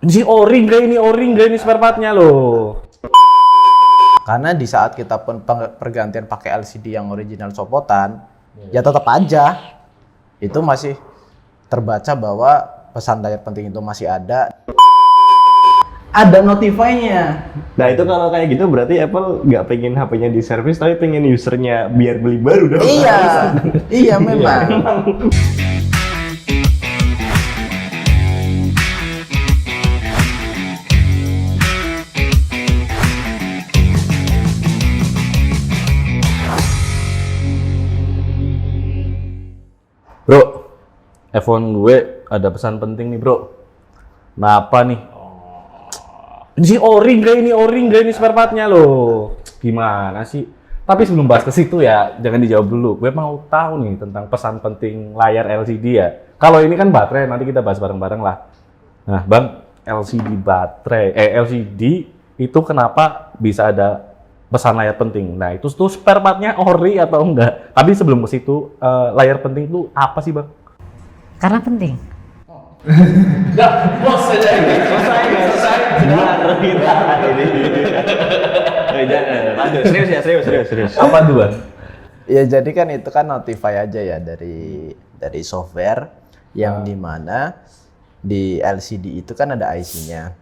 Si ori enggak ini spare partnya loh. Karena di saat kita pun pergantian pakai LCD yang original copotan, ya tetap aja itu masih terbaca bahwa pesan layar penting itu masih ada. Ada notify-nya. Nah itu kalau kayak gitu berarti Apple nggak pengen HP-nya diservis tapi pengen usernya biar beli baru dong. Iya memang. Bro, iPhone gue ada pesan penting nih bro. Kenapa nih? Si ori enggak ini spare partnya loh. Gimana sih? Tapi sebelum bahas ke situ ya, jangan dijawab dulu. Gue mau tahu nih tentang pesan penting layar LCD ya. Kalau ini kan baterai, nanti kita bahas bareng-bareng lah. Nah, Bang, LCD itu kenapa bisa ada pesan layar penting? Nah, itu tuh spare partnya ori atau enggak? Tapi sebelum ke situ, layar penting itu apa sih, Bang? Karena penting. Serius. Apa tuh, Bang? Ya jadi kan itu kan notify aja ya dari software yang dimana di LCD itu kan ada IC-nya.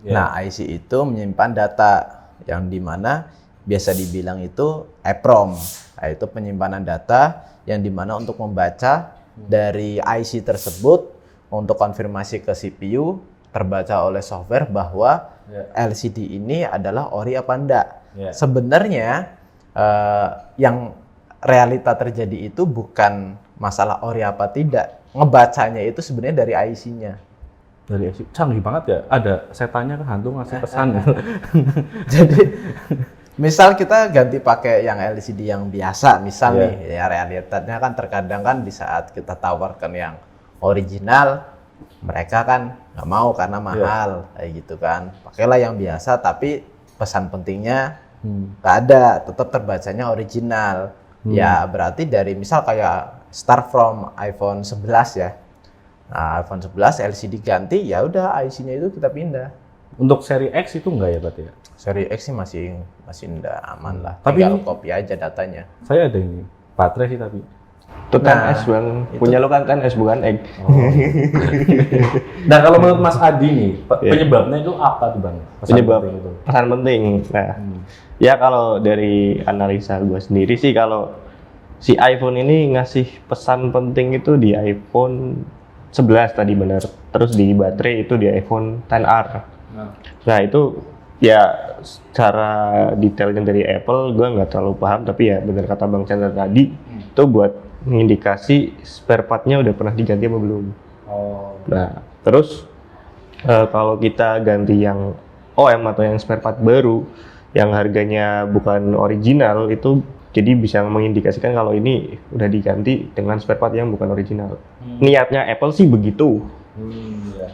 Yeah. Nah IC itu menyimpan data yang dimana biasa dibilang itu EEPROM. Nah, itu penyimpanan data yang dimana untuk membaca dari IC tersebut untuk konfirmasi ke CPU terbaca oleh software bahwa LCD ini adalah ori apa enggak. Yeah. Sebenarnya yang realita terjadi itu bukan masalah ori apa tidak, ngebacanya itu sebenarnya dari IC-nya. Dari IC, canggih banget ya. Ada setannya kan hantu ngasih pesan gitu. Jadi misal kita ganti pakai yang LCD yang biasa, misal nih ya realitanya kan terkadang kan di saat kita tawarkan yang original mereka kan nggak mau karena mahal kayak gitu kan. Pakailah yang biasa tapi pesan pentingnya nggak ada, tetap terbacanya original. Ya berarti dari misal kayak start from iPhone 11 ya. Nah, iPhone 11 LCD ganti ya udah IC-nya itu kita pindah. Untuk seri X itu enggak ya berarti ya? Seri X sih masih enggak aman lah. Tapi tinggal ini- copy aja datanya. Saya ada ini baterai sih tapi. Itu Nah, 10S bang, itu- punya lo kan 10S bukan X. Nah kalau menurut Mas Adi nih, penyebabnya itu apa tuh Bang? Pesan Penyebab penting itu. pesan penting. Nah, ya kalau dari analisa gue sendiri sih kalau si iPhone ini ngasih pesan penting itu di iPhone 11 tadi benar. Terus di baterai itu di iPhone XR. Nah itu ya secara detailnya dari Apple gue nggak terlalu paham tapi ya benar kata Bang Chandra tadi itu buat mengindikasi spare partnya udah pernah diganti apa belum. Nah terus kalau kita ganti yang OM atau yang spare part baru yang harganya bukan original itu jadi bisa mengindikasikan kalau ini udah diganti dengan spare part yang bukan original. Niatnya Apple sih begitu.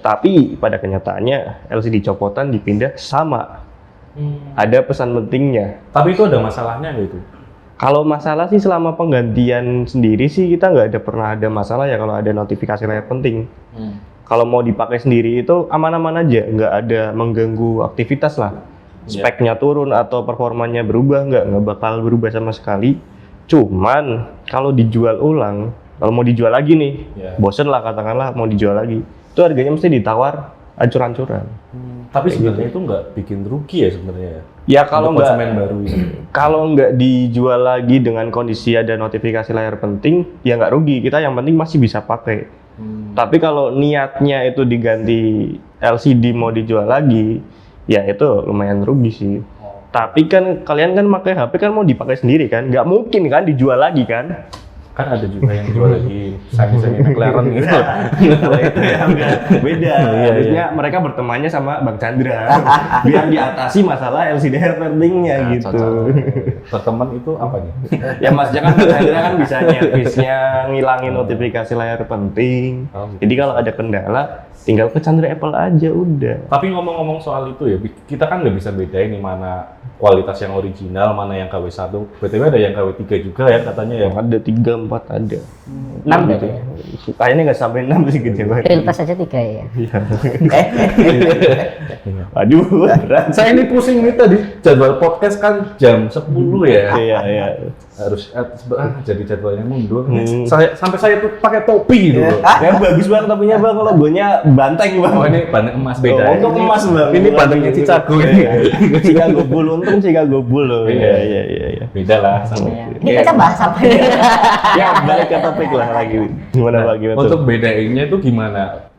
Tapi pada kenyataannya LCD copotan dipindah sama. Ada pesan pentingnya. Tapi itu ada masalahnya gitu. Kalau masalah sih selama penggantian sendiri sih kita nggak ada pernah ada masalah ya kalau ada notifikasi layar penting. Kalau mau dipakai sendiri itu aman-aman aja, nggak ada mengganggu aktivitas lah. Speknya turun atau performanya berubah nggak bakal berubah sama sekali. Cuman kalau dijual ulang, kalau mau dijual lagi nih, bosen lah katakanlah mau dijual lagi, itu harganya mesti ditawar ancur-ancuran. Tapi sebenarnya itu nggak bikin rugi ya sebenarnya. Ya kalau Untuk nggak konsumen baru ini. kalau nggak dijual lagi dengan kondisi ada notifikasi layar penting, ya nggak rugi. Kita yang penting masih bisa pakai. Tapi kalau niatnya itu diganti LCD mau dijual lagi, ya itu lumayan rugi sih. Tapi kan kalian kan pakai HP kan mau dipakai sendiri kan, nggak mungkin kan dijual lagi kan? Kan ada juga yang jual lagi semi McLaren gitu. Kalau itu ya beda. Harusnya mereka bertemannya sama Bang Chandra biar diatasi masalah LCD layar pentingnya gitu. Berteman itu apa nih? Ya Mas Bang Chandra kan bisa nyervisnya ngilangin notifikasi layar penting. Oh, gitu. Jadi kalau ada kendala tinggal ke Chandra Apple aja udah. Tapi ngomong-ngomong soal itu ya, kita kan nggak bisa bedain nih mana kualitas yang original, mana yang KW1. BTW ada yang KW3 juga ya katanya ya. Yang ada 3, 4 ada. 6 gitu ya. Kayaknya nggak sampai 6 sih gitu. Prioritas aja 3 ya. Iya. Aduh, berat. Saya ini pusing nih tadi, jadwal podcast kan jam 10 ya. Iya. Harus jadi jadwalnya mundur. Sampai saya tuh pakai topi gitu. Ya bagus banget topinya Bang, kalau logonya banteng Bang. Oh ini bandeng emas beda. Untuk emas Bang. Ini bandengnya Chicago ini. Chicago Bull, untung Chicago Bull loh. Iya. Beda lah. Ini kita bahas apa ya? Ya balik ke topik lah lagi. Gimana Bang? Untuk bedainnya itu gimana?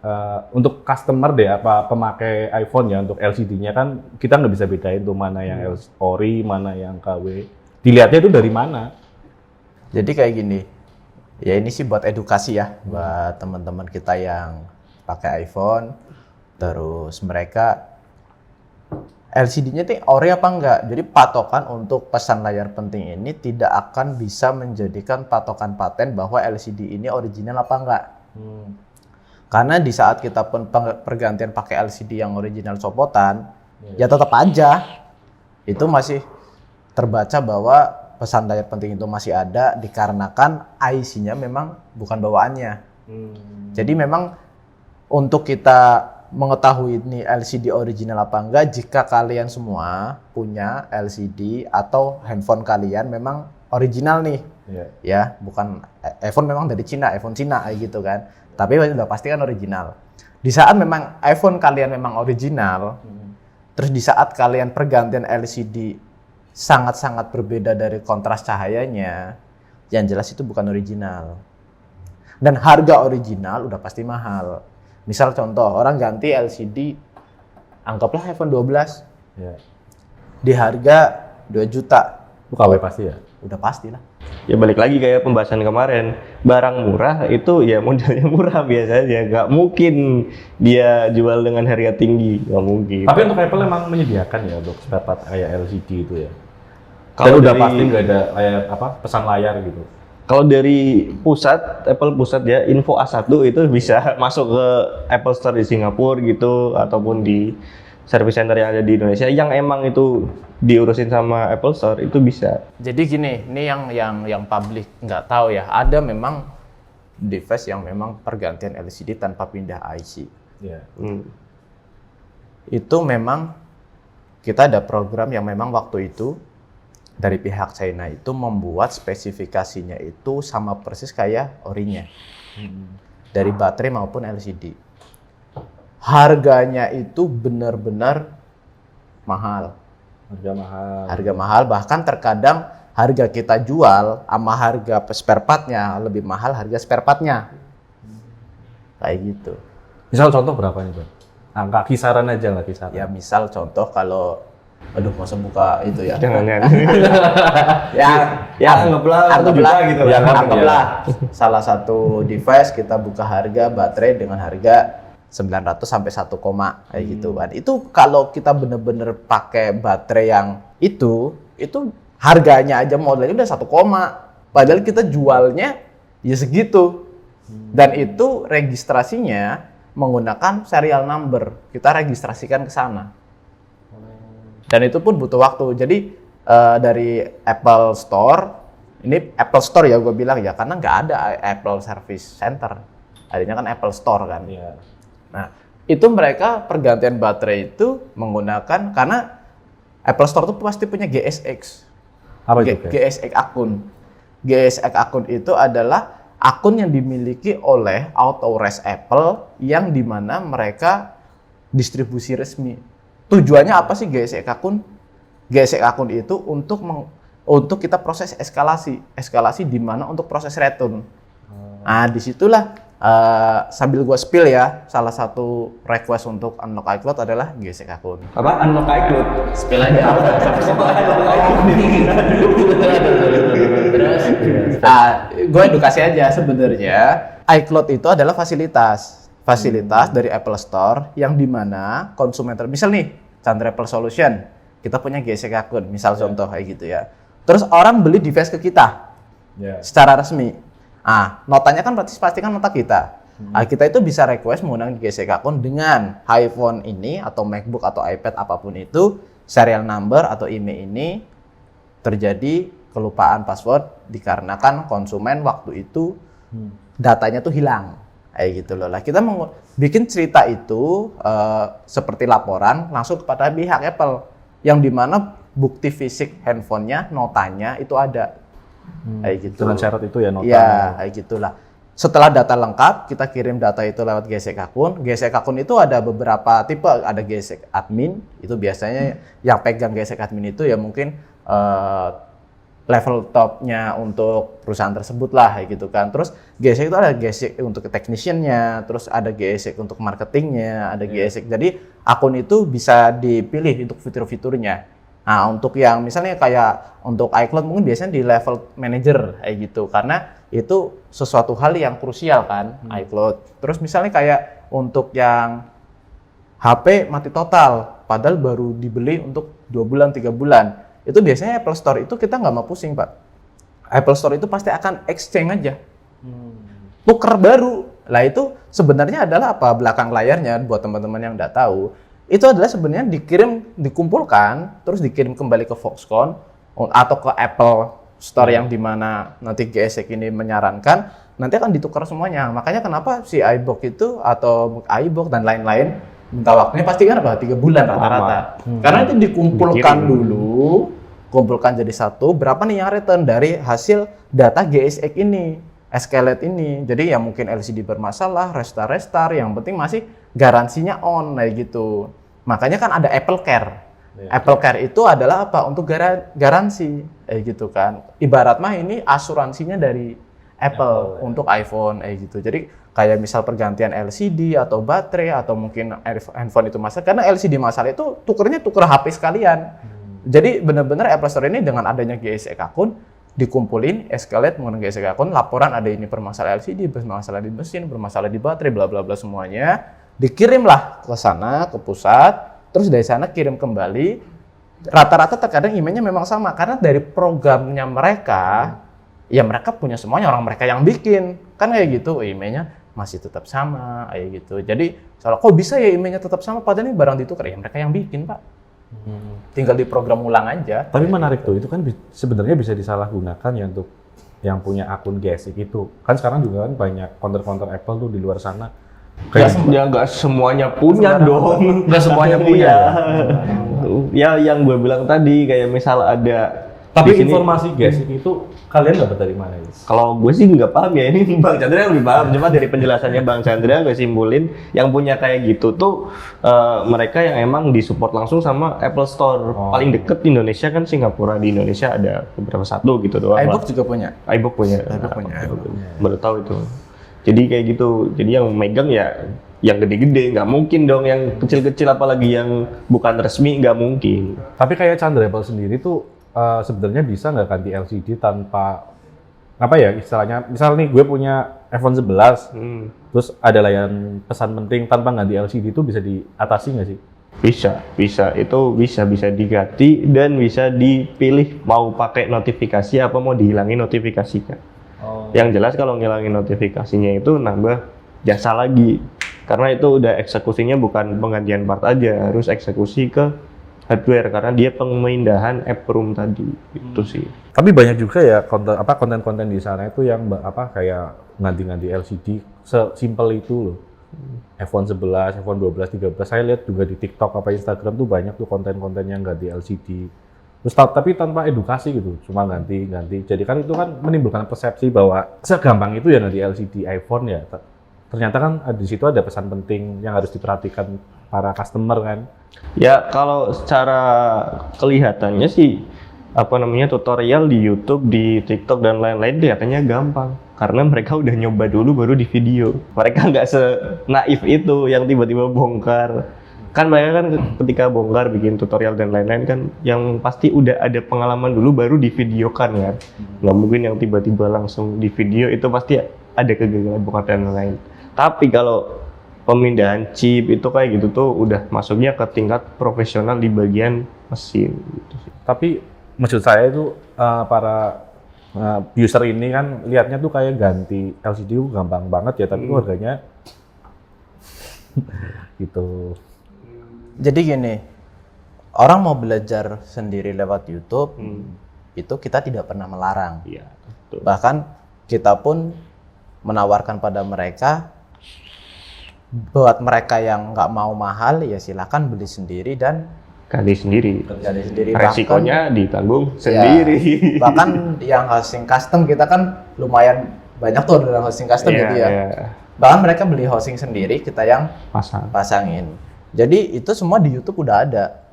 Untuk customer deh, apa pemakai iPhone ya, untuk LCD-nya kan kita nggak bisa bedain tuh mana yang ori, mana yang KW. Dilihatnya itu dari mana? Jadi kayak gini, ya ini sih buat edukasi ya, buat teman-teman kita yang pakai iPhone, terus mereka LCD-nya tuh ori apa enggak. Jadi patokan untuk pesan layar penting ini tidak akan bisa menjadikan patokan paten bahwa LCD ini original apa enggak. Karena di saat kita pun pergantian pakai LCD yang original copotan, ya tetap aja itu masih terbaca bahwa pesan layar penting itu masih ada dikarenakan IC-nya memang bukan bawaannya. Jadi memang untuk kita mengetahui ini LCD original apa enggak, jika kalian semua punya LCD atau handphone kalian memang original nih. Ya, bukan iPhone memang dari Cina, iPhone Cina kayak gitu kan. Tapi udah pasti kan original. Di saat memang iPhone kalian memang original, terus di saat kalian pergantian LCD sangat-sangat berbeda dari kontras cahayanya, yang jelas itu bukan original. Dan harga original udah pasti mahal. Misal contoh, orang ganti LCD, anggaplah iPhone 12, di harga 2 juta. Itu KW pasti ya? Udah pastilah. Ya balik lagi kayak pembahasan kemarin, barang murah itu ya modelnya murah biasanya, nggak mungkin dia jual dengan harga tinggi, nggak mungkin. Tapi untuk Apple emang menyediakan ya untuk spare part kayak LCD itu ya? Kalau Dan udah dari- pasti nggak ada kayak apa pesan layar gitu? Kalau dari pusat, Apple pusat ya, Info A1 itu bisa masuk ke Apple Store di Singapura gitu, ataupun di service center yang ada di Indonesia, yang emang itu diurusin sama Apple Store itu bisa. Jadi gini, ini yang publik nggak tahu ya. Ada memang device yang memang pergantian LCD tanpa pindah IC. Itu memang kita ada program yang memang waktu itu dari pihak China itu membuat spesifikasinya itu sama persis kayak orinya. Dari baterai maupun LCD. Harganya itu benar-benar mahal. Harga mahal, bahkan terkadang harga kita jual sama harga spare part-nya lebih mahal harga spare part-nya. Kayak gitu. Misal contoh berapa nih Bang? Angka kisaran aja lah kisaran. Ya misal contoh kalau masa buka itu ya. Jangan. Ya anggaplah 1 juta gitu Ya, anggaplah salah satu device kita buka harga baterai dengan harga 900 sampai 1 koma kayak gitu kan. Itu kalau kita bener-bener pakai baterai yang itu harganya aja modelnya udah 1 koma. Padahal kita jualnya ya segitu. Dan itu registrasinya menggunakan serial number. Kita registrasikan ke sana. Dan itu pun butuh waktu. Jadi dari Apple Store, ini Apple Store ya gue bilang ya, karena nggak ada Apple Service Center. Adanya kan Apple Store kan. Nah, itu mereka pergantian baterai itu menggunakan, karena Apple Store itu pasti punya GSX. Apa itu? GSX akun. GSX akun itu adalah akun yang dimiliki oleh Autorest Apple yang dimana mereka distribusi resmi. Tujuannya apa sih GSX akun? GSX akun itu untuk kita proses eskalasi di mana untuk proses return. Nah, disitulah sambil gue spill ya, salah satu request untuk unlock iCloud adalah GSX akun. Apa? Unlock iCloud? Spill aja. Terus, gue edukasi aja sebenarnya. iCloud itu adalah fasilitas dari Apple Store yang dimana konsumen, misal nih Chandra Apple Solution, kita punya GSX akun, misal contoh kayak gitu ya. Terus orang beli device ke kita secara resmi. Notanya kan pasti kan nota kita. Nah, kita itu bisa request menggunakan gesek akun dengan iPhone ini atau MacBook atau iPad apapun itu, serial number atau email ini terjadi kelupaan password dikarenakan konsumen waktu itu datanya tuh hilang. Kayak gitu loh. Lah kita mau bikin cerita itu seperti laporan langsung kepada pihak Apple yang dimana bukti fisik handphonenya, notanya itu ada. Kayak gitu. Dengan syarat itu ya nota. Iya, kayak gitulah. Setelah data lengkap, kita kirim data itu lewat gesek akun. Gesek akun itu ada beberapa tipe, ada gesek admin, itu biasanya yang pegang gesek admin itu ya mungkin level topnya untuk perusahaan tersebut lah, kayak gitu kan. Terus gesek itu ada gesek untuk technician-nya, terus ada gesek untuk marketingnya, ada gesek. Jadi akun itu bisa dipilih untuk fitur-fiturnya. Nah, untuk yang misalnya kayak untuk iCloud mungkin biasanya di level manager kayak gitu, karena itu sesuatu hal yang krusial kan, iCloud. Terus misalnya kayak untuk yang HP mati total, padahal baru dibeli untuk 2 bulan, 3 bulan. Itu biasanya Apple Store itu kita nggak mau pusing, Pak. Apple Store itu pasti akan exchange aja. Tuker baru. Lah itu sebenarnya adalah apa? Belakang layarnya buat teman-teman yang nggak tahu. Itu adalah sebenarnya dikumpulkan, terus dikirim kembali ke Foxconn atau ke Apple Store yang dimana nanti GSX ini menyarankan, nanti akan ditukar semuanya. Makanya kenapa si iBook itu atau iBook dan lain-lain minta waktunya pasti kan apa? 3 bulan rata-rata. Karena itu dikumpulkan dulu, kumpulkan jadi satu, berapa nih yang return dari hasil data GSX ini, escalate ini. Jadi ya mungkin LCD bermasalah, restart, yang penting masih garansinya on kayak gitu. Makanya kan ada Apple Care. Apple Care itu adalah apa? Untuk garansi kayak gitu kan. Ibarat mah ini asuransinya dari Apple untuk iPhone kayak gitu. Jadi kayak misal pergantian LCD atau baterai atau mungkin handphone itu masalah, karena LCD masalah itu tuker HP sekalian. Jadi benar-benar Apple Store ini dengan adanya GSX akun dikumpulin, escalate menggunakan GSX akun, laporan ada ini permasalahan LCD, bermasalah di mesin, bermasalah di baterai, bla bla bla semuanya, dikirimlah ke sana, ke pusat, terus dari sana kirim kembali. Rata-rata terkadang emailnya memang sama, karena dari programnya mereka, ya mereka punya semuanya, orang mereka yang bikin. Kan kayak gitu, emailnya masih tetap sama, kayak gitu. Jadi, soalnya kok bisa ya emailnya tetap sama, padahal ini barang ditukar, ya mereka yang bikin, Pak. Tinggal diprogram ulang aja. Tapi menarik tuh, itu kan sebenarnya bisa disalahgunakan ya untuk yang punya akun GSX itu. Kan sekarang juga kan banyak counter-counter Apple tuh di luar sana. Ya nggak semuanya punya dong. Nggak semuanya punya. Ya yang gue bilang tadi, kayak misal ada. Tapi di sini, informasi GSX itu kalian dapat dari mana ya? kalau gue sih nggak paham ya, ini Bang Chandra yang lebih paham. Cuma dari penjelasannya Bang Chandra gue simpulin yang punya kayak gitu tuh mereka yang emang disupport langsung sama Apple Store. Paling deket di Indonesia kan Singapura, di Indonesia ada beberapa satu gitu doang. iBook juga punya. iBook punya. Baru tahu itu. Jadi kayak gitu. Jadi yang megang ya yang gede-gede, nggak mungkin dong yang kecil-kecil, apalagi yang bukan resmi, nggak mungkin. Tapi kayak Chandra Apple sendiri tuh sebenarnya bisa nggak ganti LCD tanpa apa ya istilahnya, misal nih gue punya iPhone 11 terus ada layanan pesan penting tanpa ganti LCD itu bisa diatasi nggak sih? Bisa itu bisa diganti dan bisa dipilih mau pakai notifikasi apa mau dihilangin notifikasinya. Yang jelas kalau ngilangin notifikasinya itu nambah jasa lagi, karena itu udah eksekusinya bukan penggantian part aja, harus eksekusi ke hardware karena dia pemindahan app room tadi. Itu sih. Tapi banyak juga ya konten-konten di sana itu yang kayak ganti-ganti LCD sesimpel itu loh. iPhone 11, iPhone 12, 13. Saya lihat juga di TikTok apa Instagram tuh banyak tuh konten-konten yang ganti LCD. Terus tapi tanpa edukasi gitu, cuma ganti. Jadi kan itu kan menimbulkan persepsi bahwa segampang itu ya ganti LCD iPhone ya. Ternyata kan di situ ada pesan penting yang harus diperhatikan para customer kan. Ya kalau secara kelihatannya sih tutorial di YouTube, di TikTok dan lain-lain kelihatannya gampang karena mereka udah nyoba dulu baru di video. Mereka nggak senaif itu yang tiba-tiba bongkar. Kan mereka kan ketika bongkar bikin tutorial dan lain-lain kan yang pasti udah ada pengalaman dulu baru divideokan kan. Nggak mungkin yang tiba-tiba langsung di video, itu pasti ada kegagalan bongkar dan lain-lain. Tapi kalau pemindahan chip itu kayak gitu tuh udah masuknya ke tingkat profesional di bagian mesin gitu sih. Tapi maksud saya itu para user ini kan lihatnya tuh kayak ganti LCD tuh gampang banget ya, tapi harganya gitu. Jadi gini, orang mau belajar sendiri lewat YouTube, itu kita tidak pernah melarang. Iya, betul. Bahkan kita pun menawarkan pada mereka, buat mereka yang nggak mau mahal, ya silakan beli sendiri dan Gali sendiri. gali sendiri. Resikonya ditanggung Ya, sendiri. bahkan yang hosting custom kita kan lumayan banyak tuh orderan hosting custom Iya, gitu ya. iya. Bahkan mereka beli hosting sendiri, kita yang Pasang. pasangin. Jadi itu semua di YouTube udah ada.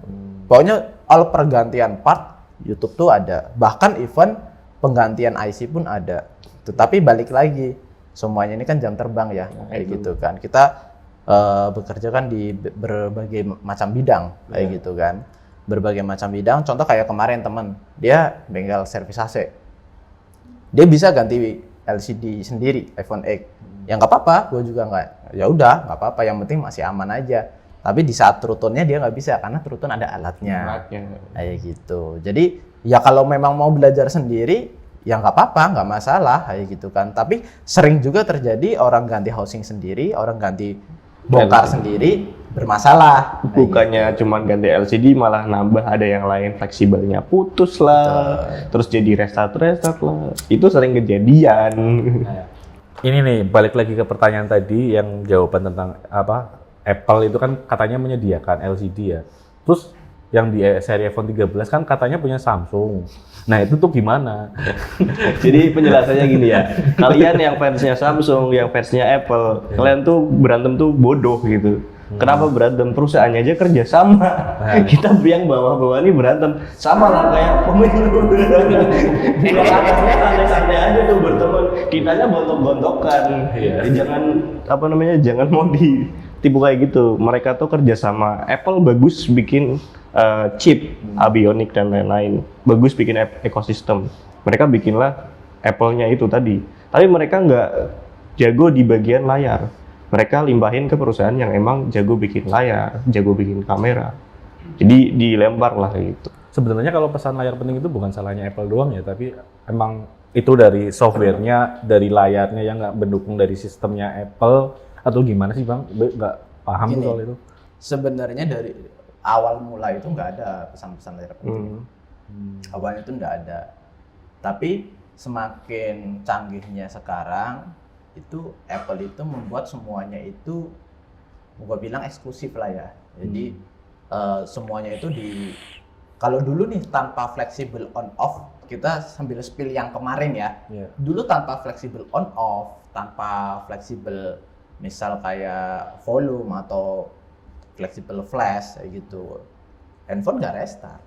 Pokoknya all pergantian part YouTube tuh ada. Bahkan event penggantian IC pun ada. Tetapi balik lagi, semuanya ini kan jam terbang ya, kayak gitu kan. Kita bekerja kan di berbagai macam bidang, kayak gitu kan. Berbagai macam bidang. Contoh kayak kemarin temen, dia bengkel servis AC. Dia bisa ganti LCD sendiri, iPhone X. Ya nggak apa-apa, gue juga nggak. Ya udah, nggak apa-apa. Yang penting masih aman aja. Tapi di saat Trutonnya dia nggak bisa karena Truton ada alatnya. Kayak gitu. Jadi ya kalau memang mau belajar sendiri, ya nggak apa-apa, nggak masalah, kayak gitu kan. Tapi sering juga terjadi orang ganti housing sendiri, orang ganti bongkar sendiri, bermasalah. Bukannya cuma ganti LCD, malah nambah ada yang lain, fleksibelnya putus lah, terus jadi restart lah. Itu sering kejadian. Ini nih balik lagi ke pertanyaan tadi yang jawaban tentang apa Apple itu kan katanya menyediakan LCD ya. Terus yang di seri iPhone 13 kan katanya punya Samsung. Nah itu tuh gimana? Jadi penjelasannya gini ya, kalian yang fansnya Samsung, yang fansnya Apple, kalian tuh berantem tuh bodoh gitu. Kenapa berantem? Perusahaannya aja kerja sama. Kita yang bawah-bawah ini berantem sama lah kayak pemilu. Atasnya santai-santai aja tuh berteman. Kitanya bontok-bontokan. Jangan apa namanya? Jangan mau ditipu kayak gitu. Mereka tuh kerja sama. Apple bagus bikin chip, avionic dan lain-lain. Bagus bikin ekosistem. Mereka bikinlah Apple-nya itu tadi. Tapi mereka nggak jago di bagian layar. Mereka limpahin ke perusahaan yang emang jago bikin layar, jago bikin kamera. Jadi dilempar lah gitu. Sebenarnya kalau pesan layar penting itu bukan salahnya Apple doang ya, tapi emang itu dari softwarenya, dari layarnya yang nggak mendukung dari sistemnya Apple atau gimana sih Bang? Nggak paham tuh soal itu. Sebenarnya dari awal mula itu nggak ada pesan-pesan layar penting. Awalnya itu nggak ada. Tapi semakin canggihnya sekarang, itu Apple itu membuat semuanya itu gua bilang eksklusif lah ya. Jadi semuanya itu kalau dulu nih tanpa fleksibel on off, kita sambil spill yang kemarin ya. Dulu tanpa fleksibel on off, tanpa fleksibel misal kayak volume atau fleksibel flash kayak gitu, handphone nggak restart.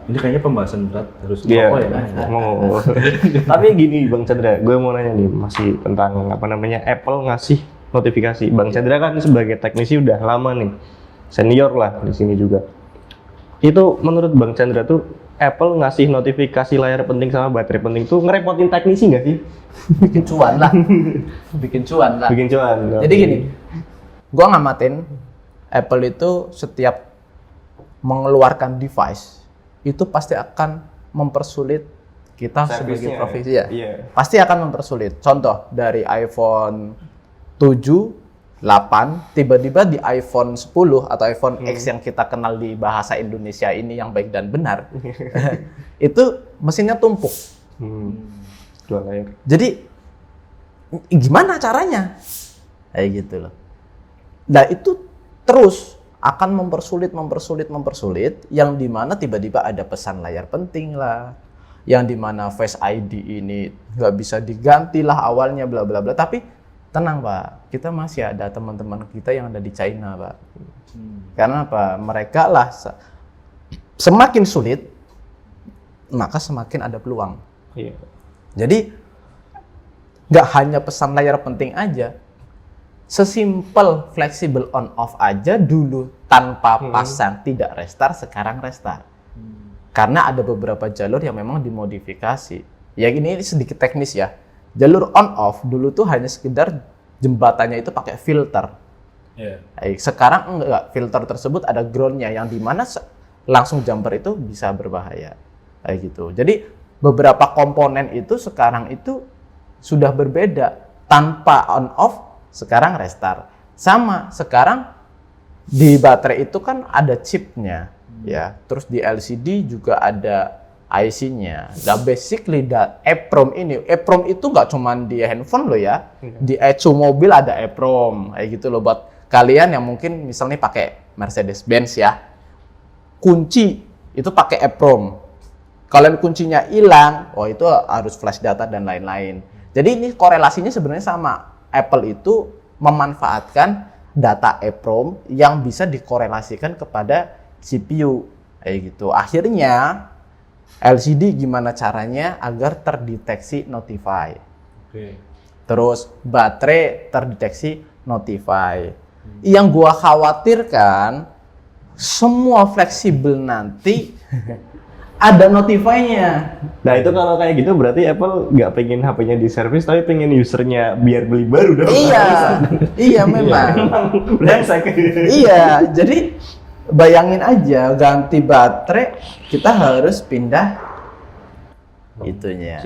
Ini kayaknya pembahasan berat harus Iya, apa ya? mau. Tapi gini Bang Chandra, gue mau nanya nih masih tentang apa namanya Apple ngasih notifikasi. Bang Chandra kan sebagai teknisi udah lama nih, senior lah di sini juga. Itu menurut Bang Chandra tuh Apple ngasih notifikasi layar penting sama baterai penting tuh ngerepotin teknisi nggak sih? Bikin cuan lah, bikin cuan lah. Bikin cuan. Jadi gini, gua ngamatin Apple itu setiap mengeluarkan device itu pasti akan mempersulit kita sebagai Servisnya, profesi ya. Iya. Pasti akan mempersulit. Contoh dari iPhone 7, 8, tiba-tiba di iPhone 10 atau iPhone X yang kita kenal di bahasa Indonesia ini yang baik dan benar, itu mesinnya tumpuk. Jual layar. Jadi gimana caranya? Kayak gitu loh. Nah itu terus akan mempersulit, yang dimana tiba-tiba ada pesan layar penting lah, yang dimana Face ID ini nggak bisa diganti lah awalnya bla bla bla. Tapi tenang Pak, kita masih ada teman-teman kita yang ada di China Pak. Karena apa? Mereka lah semakin sulit, maka semakin ada peluang. Iya. Jadi nggak hanya pesan layar penting aja, sesimpel fleksibel on off aja dulu tanpa pasang tidak restart, sekarang restart. Karena ada beberapa jalur yang memang dimodifikasi. Ya ini sedikit teknis ya. Jalur on off dulu tuh hanya sekedar jembatannya itu pakai filter. Sekarang enggak, filter tersebut ada groundnya yang dimana langsung jumper itu bisa berbahaya. Kayak gitu. Jadi beberapa komponen itu sekarang itu sudah berbeda. Tanpa on off, sekarang restart. Sama, sekarang di baterai itu kan ada chipnya, ya. Terus di LCD juga ada IC-nya. Nah, basically EEPROM ini, EEPROM itu nggak cuma di handphone loh ya. Di ECU mobil ada EEPROM, kayak gitu loh. Buat kalian yang mungkin misalnya pakai Mercedes-Benz ya, kunci itu pakai EEPROM. Kalian kuncinya hilang, oh itu harus flash data dan lain-lain. Jadi ini korelasinya sebenarnya sama. Apple itu memanfaatkan data EEPROM yang bisa dikorelasikan kepada CPU, kayak gitu. Akhirnya LCD gimana caranya agar terdeteksi notify. Terus baterai terdeteksi notify. Yang gua khawatirkan semua fleksibel nanti ada notify-nya. Nah itu kalau kayak gitu berarti Apple nggak pengen HP-nya di servis tapi pengen usernya biar beli baru dong. Iya memang. Brengsek. Iya, jadi bayangin aja ganti baterai kita harus pindah itunya,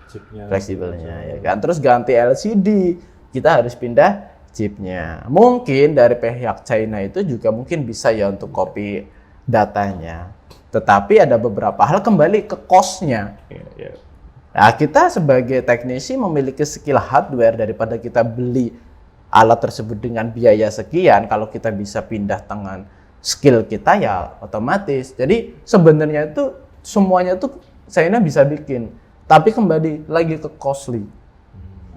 Chipnya. fleksibelnya ya kan. Terus ganti LCD kita harus pindah chipnya. Mungkin dari pihak China itu juga mungkin bisa ya untuk copy datanya. Tetapi ada beberapa hal kembali ke cost-nya. Iya. Nah, kita sebagai teknisi memiliki skill hardware daripada kita beli alat tersebut dengan biaya sekian. Kalau kita bisa pindah dengan skill kita ya otomatis. Jadi sebenarnya itu semuanya tuh China bisa bikin. Tapi kembali lagi ke costly.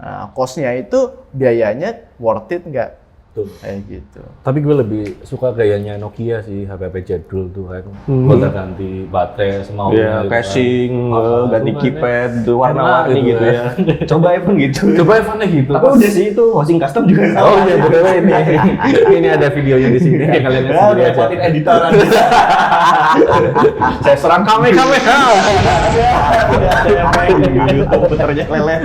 Nah, cost-nya itu biayanya worth it nggak? Tuh. Kayak gitu. Tapi gue lebih suka gayanya Nokia sih, HP jadul tuh kan. Gonta ganti baterai semaunya. Iya, gitu kan. casing, ganti Itu kan, keypad, enak warna-warni gitu ya. Coba iPhone gitu. Coba iPhone-nya gitu. Tapi udah sih itu housing custom juga sama. Oh iya, betul ini. Ini ada videonya di sini. Kalian lihat Ya, sendiri udah aja. dapetin editoran. Saya serang kami. Udah ada yang main gitu, komputernya lelet.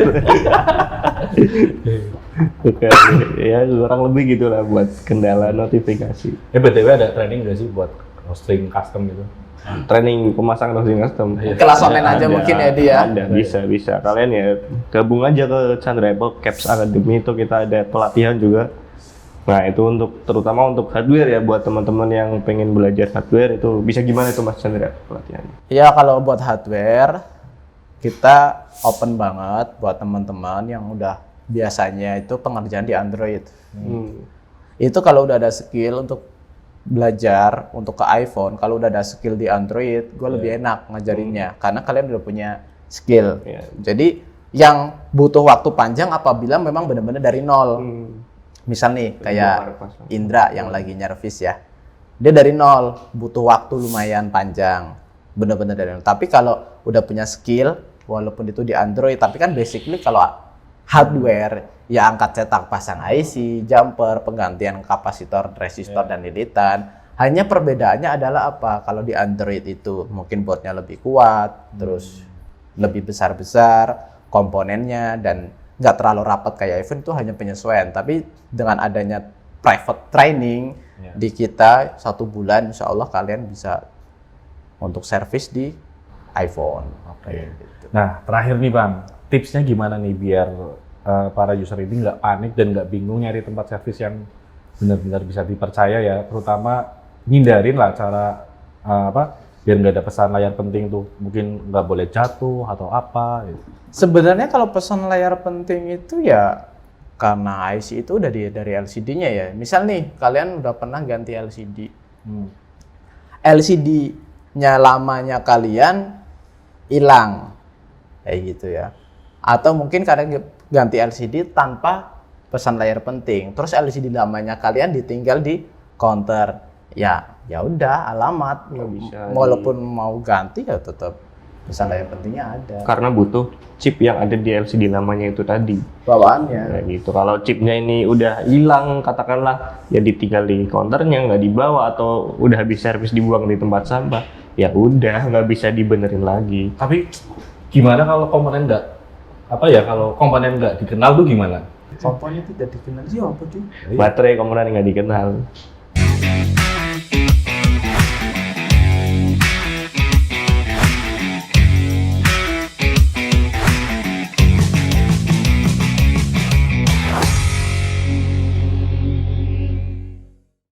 Oke, ya kurang lebih gitulah buat kendala notifikasi. BTW ada training nggak sih buat hosting custom gitu? Training pemasangan housing custom. Kelas online aja mungkin ya dia. Ada, bisa. Kalian ya gabung aja ke Chandra Apple Caps Academy, itu kita ada pelatihan juga. Nah itu untuk terutama untuk hardware ya, buat teman-teman yang pengen belajar hardware itu bisa gimana itu Mas Chandra pelatihannya? Ya kalau buat hardware kita open banget buat teman-teman yang udah biasanya itu pengerjaan di Android. Itu kalau udah ada skill untuk belajar untuk ke iPhone, kalau udah ada skill di Android, gue lebih enak ngajarinnya karena kalian udah punya skill. Jadi yang butuh waktu panjang apabila memang benar-benar dari nol. Misal nih kayak Indra yang lagi nyervis ya, dia dari nol, butuh waktu lumayan panjang, benar-benar dari nol. Tapi kalau udah punya skill, walaupun itu di Android, tapi kan basically kalau hardware ya angkat cetak, pasang IC, jumper, penggantian kapasitor, resistor dan lilitan. Hanya perbedaannya adalah apa? Kalau di Android itu mungkin boardnya lebih kuat, terus lebih besar-besar komponennya dan nggak terlalu rapat kayak iPhone, itu hanya penyesuaian. Tapi dengan adanya private training di kita 1 bulan, insya Allah kalian bisa untuk servis di iPhone. Gitu. Nah terakhir nih Bang, tipsnya gimana nih biar para user ini nggak panik dan nggak bingung nyari tempat servis yang benar-benar bisa dipercaya ya, terutama ngindarin lah cara biar nggak ada pesan layar penting tuh, mungkin nggak boleh jatuh atau apa gitu. Sebenarnya kalau pesan layar penting itu ya karena IC itu udah dari LCD-nya ya. Misal nih kalian udah pernah ganti LCD, LCD-nya lamanya kalian hilang kayak gitu ya, atau mungkin kalian ganti LCD tanpa pesan layar penting, terus LCD lamanya kalian ditinggal di counter, ya udah alamat, walaupun mau ganti ya tetap pesan layar pentingnya ada. Karena butuh chip yang ada di LCD namanya itu tadi. Bawaannya. Nah, gitu. Kalau chipnya ini udah hilang, katakanlah ya ditinggal di counternya, nggak dibawa atau udah habis servis dibuang di tempat sampah, ya udah nggak bisa dibenerin lagi. Tapi gimana kalau komponen nggak dikenal tuh gimana? Komponen tidak dikenal sih apa tuh? Baterai komponen nggak dikenal.